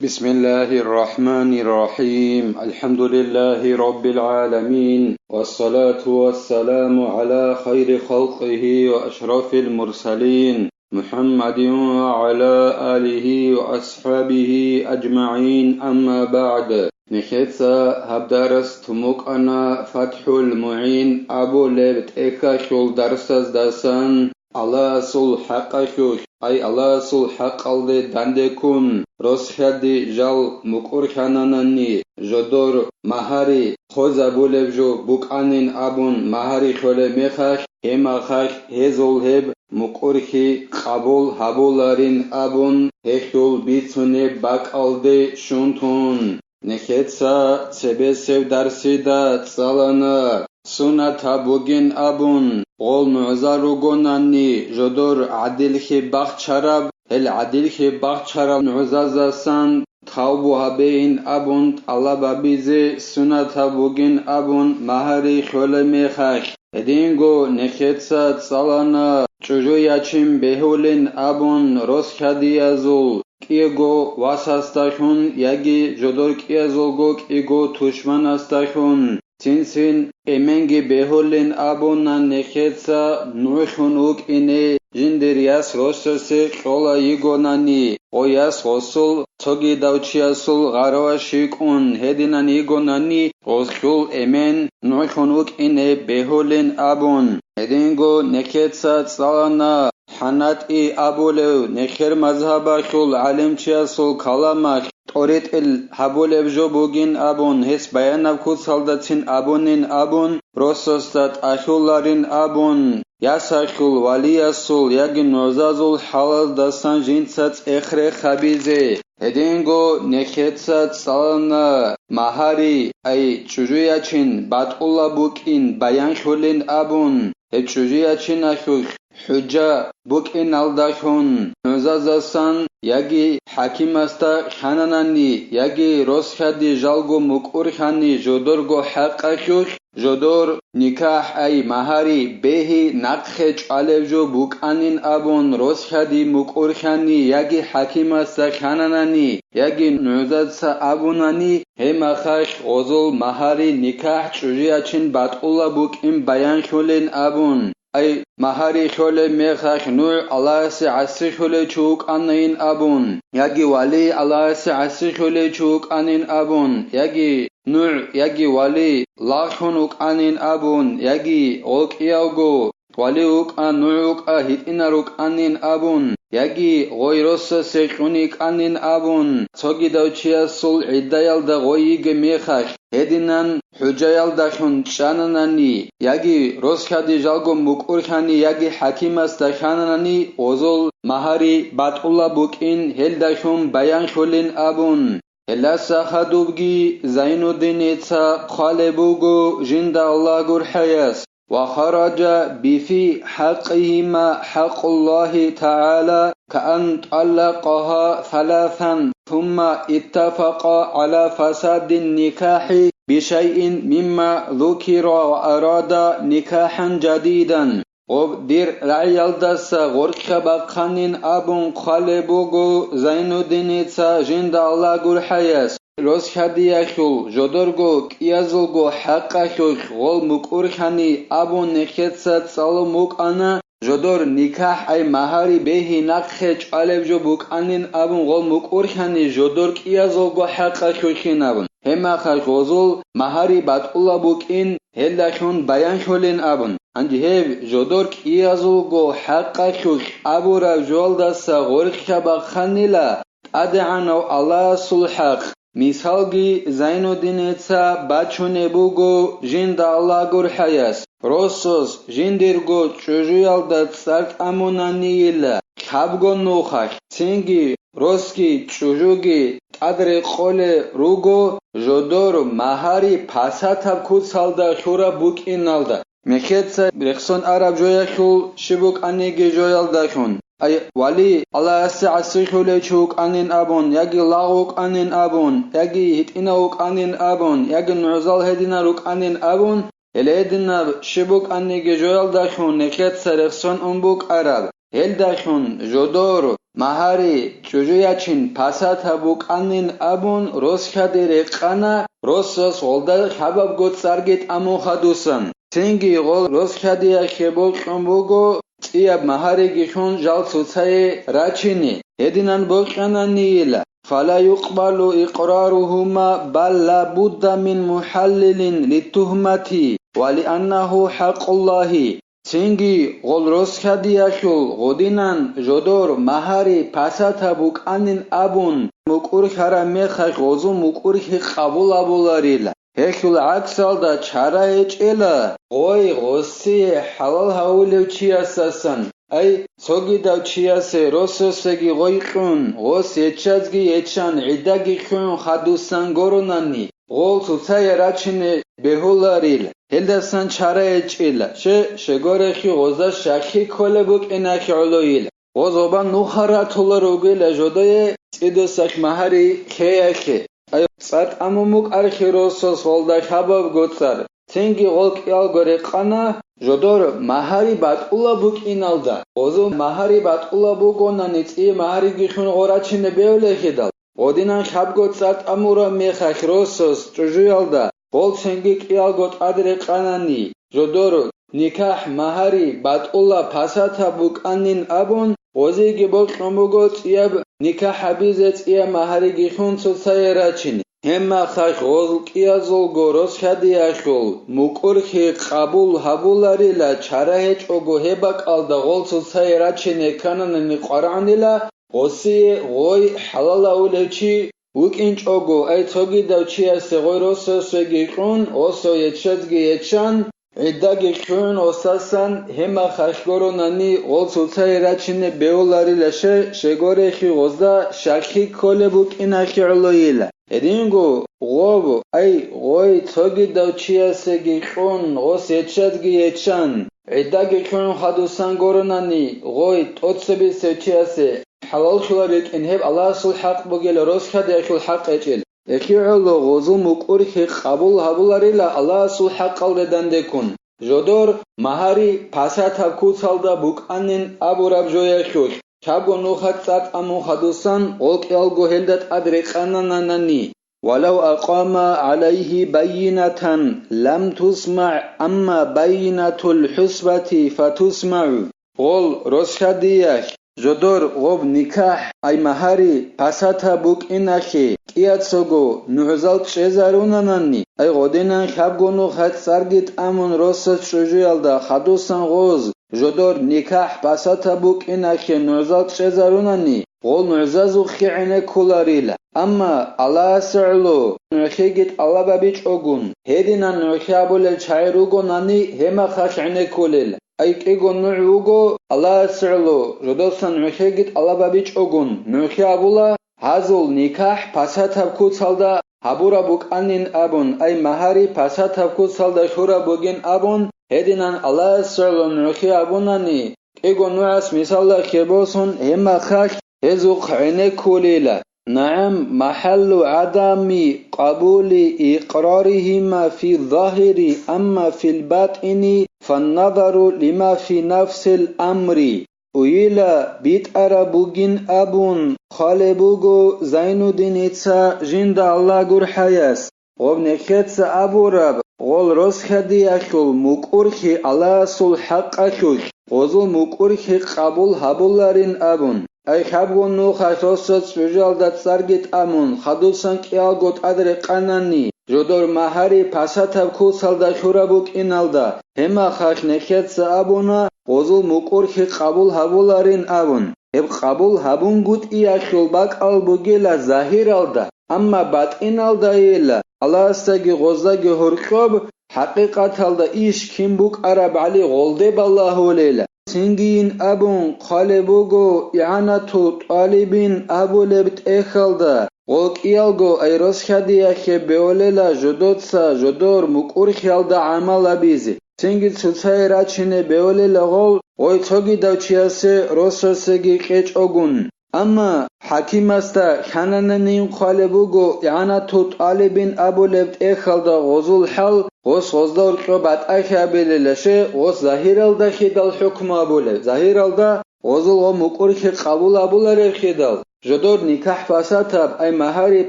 بسم الله الرحمن الرحيم الحمد لله رب العالمين والصلاة والسلام على خير خلقه وأشرف المرسلين محمد وعلى آله وأصحابه أجمعين أما بعد نخيصة هبدارس تموك أنا فتح المعين أبو لبت إكا شول درسز داسان الله سول حق شوش أي الله سول حق الدي داندكون رسخدي جال مقرخاناناني جدور مهاري خوزا بولبجو بوكانين أبون مهاري خول ميخاش هماخاش هزول هب مقرخي قبول هبولارين أبون هشول بيتسوني باك الدي شونتون نخيتسا سبسيو درسيدا تسالانا سنة بوغين أبون قول معزارو گوناني جدور عدلخي باخچراب هل عدلخي باخچراب معزازاسان تاوبو هبين أبون طلبا بيزي سنة بوغين أبون مهاري خولميخاش هدينگو نخيتسا تسالانا چوجو ياچين بهولين أبون روسخديازول كيغو واساستاشون ياگي جدور كيازولگو كيغو توشماناستاشون تنسين إمنگي بهولين أبونا نخيتسا نوشون اوك إني جندرياس روسوسي قولا يگوناني قوياس غسول توگي دوچياسول غرواشيكون هدينان يگوناني غسول إمن نوشون اوك إني بهولين أبون هدينگو نخيتسا تسالانا حنات أبولو نخير مذهبا شول علم چياسول كلاماش طوريت الحبولبجو بوغين أبون هس بياناب كوتسالداتين أبونين أبون روسوستات أشولارين أبون ياساشول ولياسول ياگين نوزازول حلال داستان جينسات إخري خبيزي هدينگو نخيتسات سالنا مهاري أي چوجوياچين باتقولا بوكين بيان شولين أبون هچوجوياچين أشوش حجة بوكين الداشون نوزازاسان ياگي حكيماستا خاناناني ياگي روسخدي جالگو مقورخاني جودورگو حقاشوش جودور نكاح أي مهاري بهي نقخي چالبجو بوكانين أبون روسخدي مقورخاني ياگي حكيماستا خاناناني ياگي نوزازسا أبوناني هما خاش غزول مهاري نكاح چوجياچين باتقولا بوكين بيان شولين أبون أي مهاري شولي ميخاش نور الله سي عسي شولي چوك أنين أبون ياگي ولي الله سي عسي شولي چوك أنين أبون ياگي نور ياگي ولي لاخون اوك أنين أبون ياگي اوك ياوگو ولي اوك أن نور اوك هيتنا روك أنين أبون ياگي غويروس سيخونيك أنين أبون توگي دوچيا سول عدايال دا غويگ ميخاش هدينان حجايال داشون شاناناني ياگي روسخدي جالگو مقورخاني ياگي حكيماس داشاناناني غزول مهاري باتقولا بوكين هل داشون بيان شولين أبون هلا ساخدوبگي زينو دينيتسا خالبوغو جند الله gur حياس وخرج بفي حقهما حق الله تعالى كأن طلقها ثلاثا ثم اتفقا على فساد النكاح بشيء مما ذكر وأراد نكاحا جديدا وبدير رعيال داسا غورخا باقانين أبون خالبوغو زينو دينيتسا جند الله gur حياس روسخدياشول جودورگو كيازولگو حقاشوش غول مقورخاني أبون نخيتسا تسالو موك أنا جودور نكاح أي مهاري بهي نقخي چالبجو بوكانين أبون غول مقورخاني جودور كيازولگو حقاشوشين أبون هما خاش غزول مهاري باتقولا بوكين هلاشون بيان شولين أبون انجي هيب جودور كيازولگو حقاشوش أبو رجول داسا غورخا باقانيلا أدعنو الله سلحق مثالگي زينو دينيتسا باچونه بوگو جند الله gur حياس روسوس جندرگو چوجويالدا تسارت امونانيلا خابگو نوخاش تنگي روسكي چوجوگي تادري قولي روگو جودور مهاري پاساتاب كوتسالدا شورا بوكينالدا مخيتسا رخصون عرب جوياشول شبوك انيگي جويالداشون أي ولي الله عسي شولي چوك أنين أبون ياگي لاغوك أنين أبون ياگي هتئناوك أنين أبون ياگي نعزال هدينا روك أنين أبون هليدنا شبوك أنيگي جويال داشون نكيت سرخصون أنبوك عرب هل داشون جودور Mahari Jujuyachin Pasata Bukanin Abun Roskadire Kana Rosos Olda Habab Got Sargit Amohadusan. Tingi Rol Roskadia Hebok Ambogo Tiab Mahari Gishon Jal Sutsaye Rachini. Edinan Bokana Nila. فلا يقبل إقرارهما بل لا بد من محلل للتهمة ولأنه حق الله Singi Golros Kadiashul Godinan Jodor Mahari Pasata Bukanin Abun Mukur Haramecha Gozu Mukur Kabula Bularila Hekul Aksalda Chara Ela Oi Rosi Halal Haulevchia Sasan Ay Sogida Chiase Rososegi Goikun Ros Echazgi Echan Idagi Kun Hadusan Goronani Gol Tutsaya Rachine Behularil Hildasan Chara Echila Shegoreki Goza Shaki Kolebuk Enaki Oloil Gozoban Nuhara Tularugila Jodoye Idosak Mahari Keake Ay Sat Amumuk Archirosos Volda Habab Gotsar Tingi Golk Algore Kana Jodor Mahari Batula Buk Inalda Gozo Mahari Batula Bugonanit I Mahari Gishun Orachine Beole Hidal Odinan Habgotsat Amura Mechach Rosos Jujuyalda Gol Sengik Ialgot Adre Kanani Jodor Nikah Mahari Batula Pasata Bukanin Abun Ozigi Bok Romugot Iab Nikah Habizet Ia Mahari Gishun Sotsayerachini Hema Khach Gol Kiazol Goros Hadiashul Mukurhi Kabul Habularila Charahech Ogo Hebak Alda Gol Sotsayerachini Kanani Qaranila Osi Goy Halala Ulechi Ukinch Ogo Ay Togi Davchia Segoroso Segikun Oso Yechazgi Yechan Idagi Kun Osasan Hema Khashgoronani also Rachine Beolari Lashe Shegorechi Oza Shaki Kolebuk Inachi Oloila Edingo Gob Ay Goy Togi Davchia Segikun Os Yechazgi Yechan Idagi Kun Hadusan Goronani Goy Totsebi Sechiase Halal Shularik in Heb Allah Sulhaq Bogel Roskad Yakul Haq Echil Eki'ulo Gozu Mukurhi Kabul Habularila Allah Sulhaq Aldedandekun Jodor Mahari Pasata Kutsalda Bukanin Aburab Joyakul Chago Nuhat Sat Amu Hadusan Olk Elgo Heldat Adrekananani ولو أقام عليه بينة لم تسمع أما بينة الحسبة فتسمع قول رشديك Jodor Gob Nikah Ay Mahari Pasata Buk Inachi Kiatsogo Nuhzal Chezarunanani Ay Godinan Habgonu Hat Sargit Amun Rosat Shujuyalda Hadusan Goz Jodor Nikah Pasata Buk Inachi Nuhzal Chezarunani Gol Nuhzazu Khi'ine Kularila Amma Allah Sa'lu Nuhigit Allah Babich Ogun Hedinan Nuhiabule Chairugonani Hema Khash'ine Kulil Aykigo Nuugo Allah Sirlo Jodosan Nuhegit Allah Babich Ogun Nuhiabula Hazul Nikah Pasatab Kutsalda Habura Bukanin Abun Ay Mahari Pasatab Kutsalda Shura Bugin Abun Hedinan Allah Sirlo Nuhiabunani Ego Nuas Misalla Keboson Hema Khash Hezuq Ine Kulila نعم محل عدم قبول إقرارهما في الظاهر أما في الباطن فالنظر لما في نفس الأمر ويلا بيت أرابوغين أبون خالبوغو زين الدين إتسا جند الله قرحياس وابنكتس أبو رب غول رسخدي أشول مكورخي الله سل حق أشول غزل مكورخي قبول هبولارين أبون Ay Habgon no Khasosat Sujaldat Sargit Amun Hadusan Kialgot Adre Kanani Jodor Mahari Pasatab Kusalda Shurabuk Inalda Hema Khash Nekhetsa Abuna Gozul Mukurhi Kabul Habularin Abun Heb Kabul Habun Gut Iashul Bak Albugila Zahir Alda Amma Bat Inalda Ila Allah Sagi Gozagi Hurkob Haqiqat Alda Ish Kimbuk Arab Ali Goldeb Allahu Leila Singin Abun Khalebugo I'anatu Talibin Abu Lebt Ekhalda Golk Ialgo Ayros Khadiakhe Beolela Jodotsa Jodor Mukur Khalda Amala Bizi Singit Sutsai Rachine Beolela Gol Oy Togi Davchiase Rososegi Kech Ogun Amma Hakimasta Khanananin Khalebugo I'anatu Talibin Abu Lebt Ekhalda Gozul Hal Gos Gozdor Qobat Akhabeleleshe Gos Zahiralda Khidal Hukma Bule Zahiralda غزل و مقرخ قبول ابولار خیدال جدور نکاح فساتب ای مهاری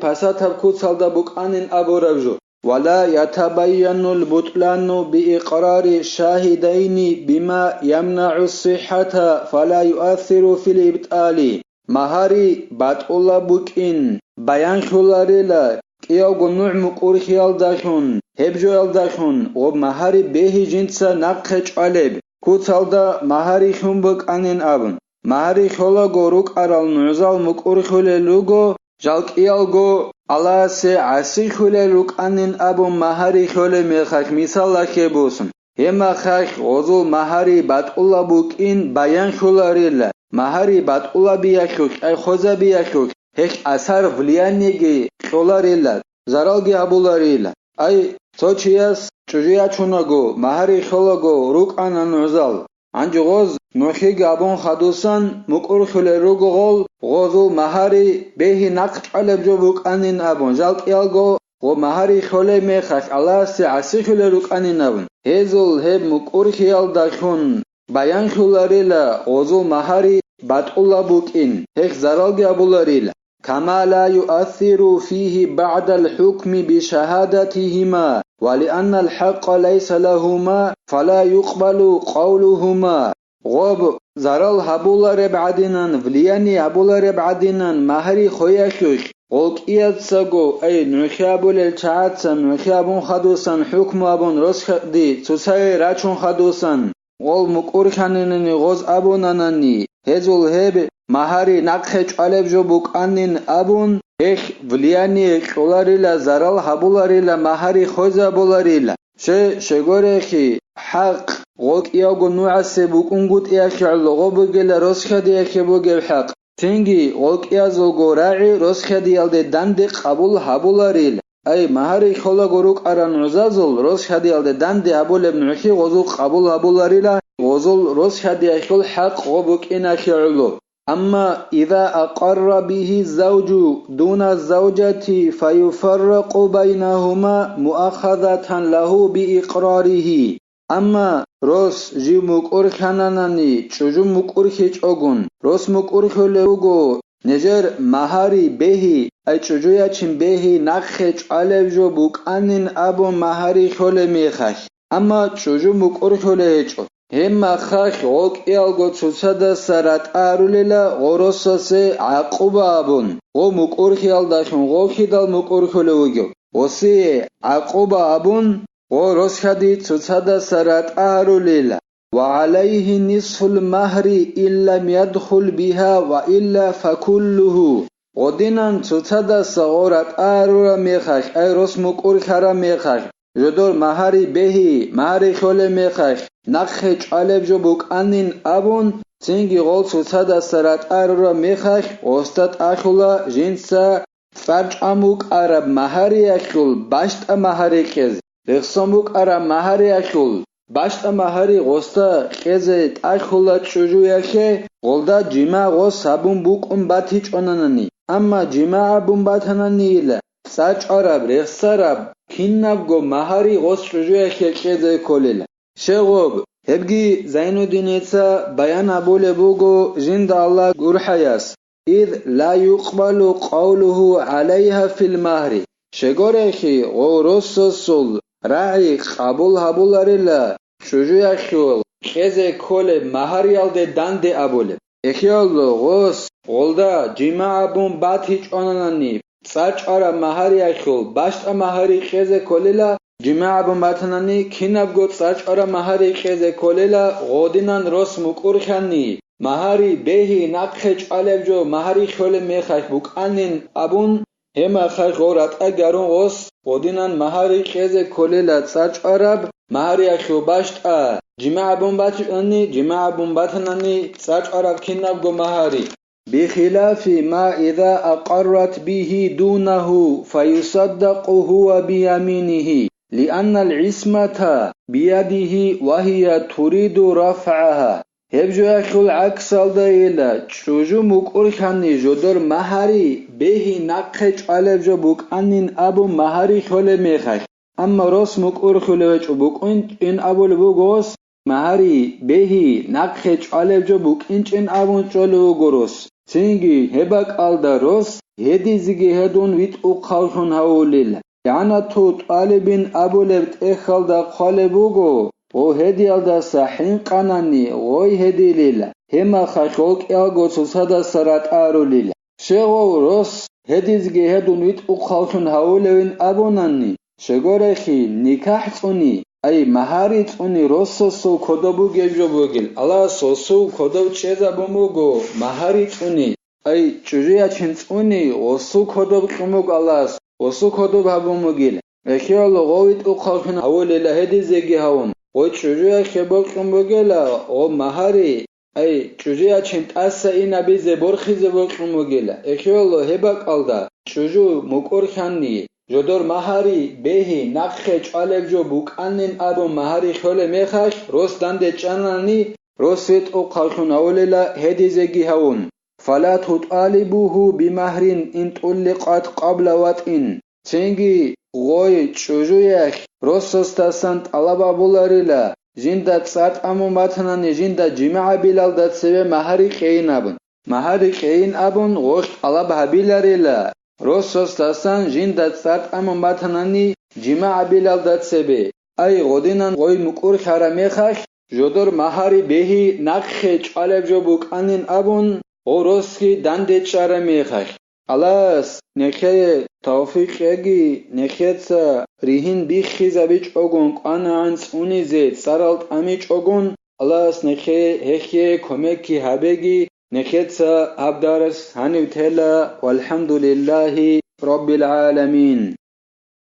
فساتب کوتسالدا بوقانین ابوربجو ولا يتبين البطلان بإقرار شاهدين بما يمنع الصحة فلا يؤثر في الإبطال مهاري بطل بوكين بيان خلاريلا كيوغو نوع مقرخيال داخون هبجوال داخون ومهاري بيهي جنسا نقخش علب كوتسالدا مهاري خنبك أنين أبن مهاري خلاغو روك أرال نعزال مقرخولي لوغو جالك إيالغو الله سه عسی خوله رکانین ابو مهاری خوله میخک مثال لکه بوسن هما خک غزل مهاری بد الله بوکین بیان خولاریله مهاری بد الله بیاکوک ای خوزه بیاکوک هک اثر ولیانیگی خولاریله زرالگی ابولاریله ای توچیاس چجویا چونگو مهاری خلاگو رکانن نوزال انجو غز نوخی گابون خدوسان مقر خوله رو گل غزو مهاری بهی نقش علب جو بوکانین ابون جالک ایالگو و مهاری خوله میخک الله سی عسی خوله رکانین ابون هزول هب مقر خیال داشون بیان خولاریلا غزو مهاری بد الله بوکین هک زرالگی ابولاریلا كما لا يؤثر فيه بعد الحكم بشهادتهما ولأن الحق ليس لهما فلا يقبل قولهما غب زرال هبولار بعدينان فلياني هبولار بعدينان مهري خوياكوش غوك إيادساقو أي نخيابول الچاعتسان نخيابون خدوسان حكم أبون رسخدي تساي راچون خدوسان غول مقورخانيني غوز أبوناناني هزول هب مهاري نقخش علب جو بوكانين أبون هيك فلياني كولاريلا زرال هبولاريلا مهاري خوزا بولاريلا شغوريخي حق غوك إياغو نوعسي بوكونغوت إياكي علغو بوغيلا رسخد إياكي بوغيل حق تنجي غوك إيازوغو راعي رسخد يالدي داندي قبول هبولاريلا أي مهاري خلاغو روك أران عزازل رسخد يالدي داندي هبول بنوكي غزو قبول هبولاريلا غزل رسخد ياكي حق غوبوك إناكي علو أما إذا أقر به الزوج دون الزوجة فيفرق بينهما مؤاخذة له بإقراره أما روس جي مقر خاناناني چوجو مقر خيچ أغن روس مقر خلوغو نجر مهاري بهي أي چوجو يچن بهي نخيچ علب جو بوكانين أبو مهاري خل ميخش أما چوجو مقر خلوغو هما خاخ غوك إيالغو تسودا سرات آروليلا غروسوسي عقوبة أبون غو مقور خيال داشون غو خيدال مقور خلوغو وسي عقوبة أبون غو رسخدي تسودا سرات آروليلا وعليه نصف المهر إن لم يدخل بها وإلا فكله غدينان تسودا سغورات آرولا ميخاش أي رس مقور خرا ميخاش جدور مهاري بهي مهاري خول ميخاش نخش علب جو بوكانين أبون تنجي غول سوسادا سرات آرورا ميخاش وستات آخولا جنسا فرج أموك عرب مهاري أخول باشت مهاري كز رخصموك عرب مهاري أخول باشت مهاري غستا كزت آخولا تشوجو يخي غولدا جمع غو سابون بوك باتيچ أناناني أما جمع بون باتناني إلا ساچ عرب رخصارب كينابغو مهاري غوس تشوجو يخي كزي كوليلا شغوب هبگي زين الدين بيان أبول بوغو جند الله قرحياس إذ لا يقبل قوله عليها في المهر شغوريخي غورسوسول راعي قبول هبولاريلا شجو يخول خزي كول مهر يالده داندي أبول إخيال غوس غولدا جماع بون بات هيچ آناناني ساچ آرا مهر يخول باشت مهري خزي كوليلا جماع بمباتناني كيناب گوت ساچ آرا مهاري خيزه كوليلا غودينان روس مقورخاني مهاري بهي نقخش علب جو مهاري خول ميخش بوكانين أبون هما خش غورات اگرون غوس غودينان مهاري خيزه كوليلا ساچ آراب مهاري اخو باشت جماع بمباتناني ساچ آراب كيناب گو مهاري بخلاف ما إذا أقرت به دونه فيصدق هو بيمينه لأن العصمة بيده وهي تريد رفعها هبجو أخل عكس الدائلة چوجو مقور خاني جدر مهاري بهي نقخش علب جو بوكانين أبو مهاري خول ميخش أما روس مقور خلوش بوكين إن أبو لبوغوس მაჰარი ბეჰი ნაყხე ჭალევჯო ბუკინჭენ აბუნჭოლუ გოროს ცინგი ჰება კალდა როს ჰედიზიგი ჰედუნ ვიტ უხალხუნ ჰაულილა яна ту талибин абулеб техалда халебуго о хедиалда сахин канани ой хедилила хема хахолкиалго сусада саратарулила шего рос хедизге хедун вит уқалхун хаулевин абонанни шегорехи никах цуни ай маҳари цуни россосу кодобуге жобугил ала сосу кодов чезабумуго маҳари цуни ай чужиячин цуни осу кодоб қумуг алас осу кодоб хабумугил эхиало говит уқалхун хаулила хедизеги хаун ой чужия хебо қумугила о маҳари ай чужиячин тасса ина бизе борхизе боқумугила эхиало хеба калда чужу мукорханни жодор маҳари беҳи нақхе ჭალევჯო ბუკანინ აბო მაჰარი ხოლე მეხახ როს დანდე ჭანანი როს ვიტ უყალხუნ აულელა ჰედიზეგი ჰაუნ فلا تطالبوه بمهر إن طلقت قبل وطئ چنگی غوی چوجویخ رسوستاسان طلبا بولاريلا جندا تصات امو ماتنانی جندا جمع بلال دات سوه مهاری قین ابن مهاری قین ابن غوش طلب هبیلاريلا رسوستاسان جندا تصات امو ماتنانی جمع بلال دات سوه ای غودینان غوی مکور خرمیخخ جدور مهاری بهی نقخه چالب جو بوکانین ابن اوروسکی دنده چاره میخخ аlas нехе тавфиқеги нехеца рихин бихиза бич огон қанаанц унизе саралт амич огон аlas нехе хехе комеки хабеги нехеца абдарас ханивтела валхамдулиллахи раббил аламин